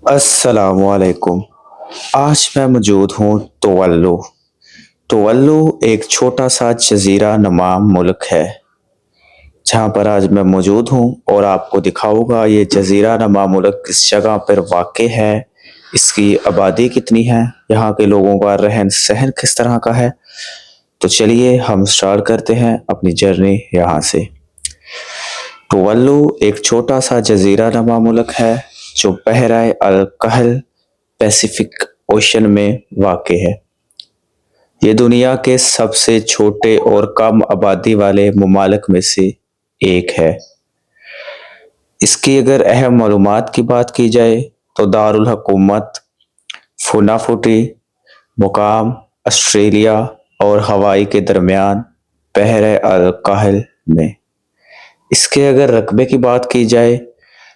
अस्सलामुअलैकुम। आज मैं मौजूद हूँ तुवल्लु। तुवल्लु एक छोटा सा जजीरा नुमा मुल्क है जहाँ पर आज मैं मौजूद हूँ और आपको दिखाऊंगा ये जजीरा नुमा मुल्क किस जगह पर वाक़ है, इसकी आबादी कितनी है, यहाँ के लोगों का रहन सहन किस तरह का है। तो चलिए हम स्टार्ट करते हैं अपनी जर्नी यहाँ से। तुवल्लु एक छोटा सा जजीरा नुमा मुल्क है जो बहराए अल कहल पैसिफिक ओशन में वाक़ है। ये दुनिया के सबसे छोटे और कम आबादी वाले ममालिक में से एक है। इसकी अगर अहम मालूमात की बात की जाए तो दारुल हुकूमत फुनाफुटी मुकाम ऑस्ट्रेलिया और हवाई के दरमियान बहर अल कहल में। इसके अगर रकबे की बात की जाए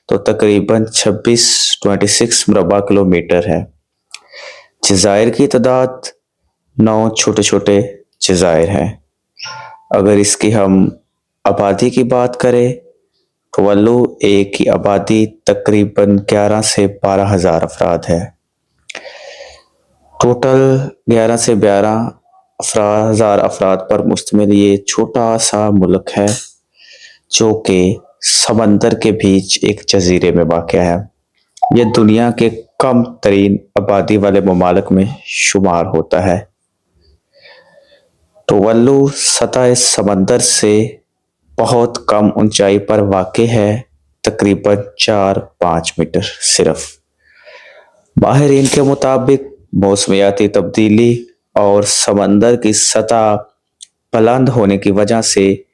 तो तकरीबन 26 मुरबा किलोमीटर है। जज़ायर की तादाद 9 छोटे छोटे जज़ायर हैं। अगर इसकी हम आबादी की बात करें तो वल्लू एक की आबादी तकरीबन 11 से 12 हज़ार अफराद है। टोटल 11 से 12 हज़ार अफराद पर मुश्तमिल ये छोटा सा मुल्क है जो कि समंदर के बीच एक जजीरे में वाक़ है। यह दुनिया के कम तरीन आबादी वाले ममालिक में शुमार होता है। तुवल्लु सतह समंदर से बहुत कम ऊंचाई पर वाक़ है, तकरीबन 4-5 मीटर सिर्फ। माहिरीन के मुताबिक मौसमियाती तब्दीली और समंदर की सतह बुलंद होने की वजह से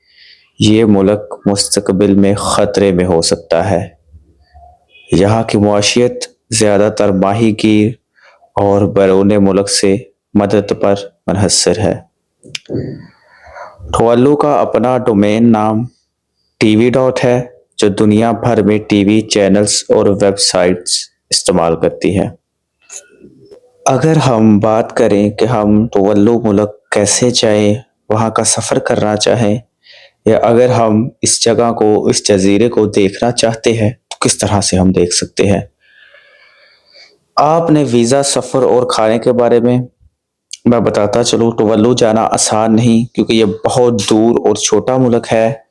ये मुल्क मुस्तकबिल में ख़तरे में हो सकता है। यहाँ की मुआशियत ज़्यादातर माहीगीर और बैरून मुल्क से मदद पर मुनहसर है। तुवल्लु का अपना डोमेन नाम TV.com है जो दुनिया भर में टीवी चैनल्स और वेबसाइट्स इस्तेमाल करती है। अगर हम बात करें कि हम तुवल्लु मुल्क कैसे जाएं, वहाँ का सफ़र करना चाहें या अगर हम इस जगह को, इस जजीरे को देखना चाहते हैं तो किस तरह से हम देख सकते हैं। आपने वीज़ा, सफ़र और खाने के बारे में मैं बताता चलूँ। तुवल्लु जाना आसान नहीं क्योंकि ये बहुत दूर और छोटा मुल्क है।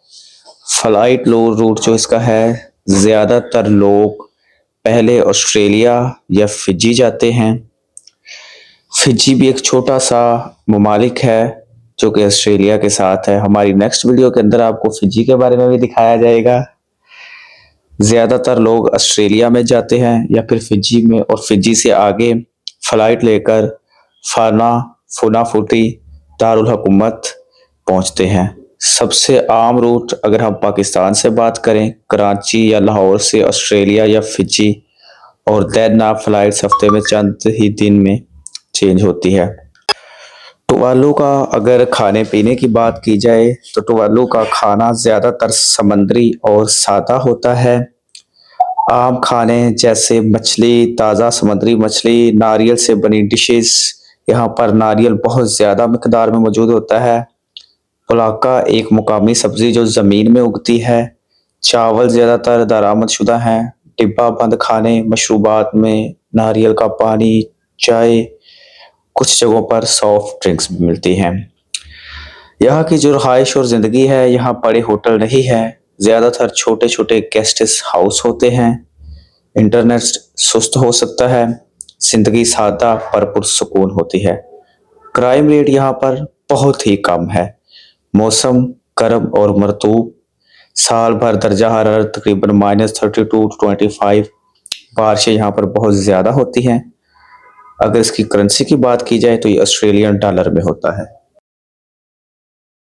फ़्लाइट रूट जो इसका है, ज़्यादातर लोग पहले ऑस्ट्रेलिया या फिजी जाते हैं। फिजी भी एक छोटा सा ममालिक है जो कि ऑस्ट्रेलिया के साथ है। हमारी नेक्स्ट वीडियो के अंदर आपको फिजी के बारे में भी दिखाया जाएगा। ज़्यादातर लोग ऑस्ट्रेलिया में जाते हैं या फिर फिजी में, और फिजी से आगे फ़्लाइट लेकर फुनाफुटी दारुल हुकूमत पहुंचते हैं। सबसे आम रूट अगर हम पाकिस्तान से बात करें, कराची या लाहौर से ऑस्ट्रेलिया या फिजी, और दैन आप फ़्लाइट्स हफ्ते में चंद ही दिन में चेंज होती है। तुवल्लु का अगर खाने पीने की बात की जाए तो तुवल्लु का खाना ज़्यादातर समंदरी और सादा होता है। आम खाने जैसे मछली, ताज़ा समुद्री मछली, नारियल से बनी डिशेस, यहाँ पर नारियल बहुत ज़्यादा मिकदार में मौजूद होता है। पुलाका एक मुकामी सब्ज़ी जो ज़मीन में उगती है। चावल ज़्यादातर दरामदशुदा हैं। डिब्बा बंद खाने, मशरूबात में नारियल का पानी, चाय, कुछ जगहों पर सॉफ्ट ड्रिंक्स भी मिलती हैं। यहाँ की जो रहाइश और ज़िंदगी है, यहाँ बड़े होटल नहीं है, ज़्यादातर छोटे छोटे गेस्ट हाउस होते हैं। इंटरनेट सुस्त हो सकता है। ज़िंदगी सादा पर पुरसुकून होती है। क्राइम रेट यहाँ पर बहुत ही कम है। मौसम गर्म और मरतूब, साल भर दर्जा हरारत तकरीबन -32 to 25। बारिशें यहाँ पर बहुत ज़्यादा होती हैं। अगर इसकी करेंसी की बात की जाए तो ये ऑस्ट्रेलियन डॉलर में होता है।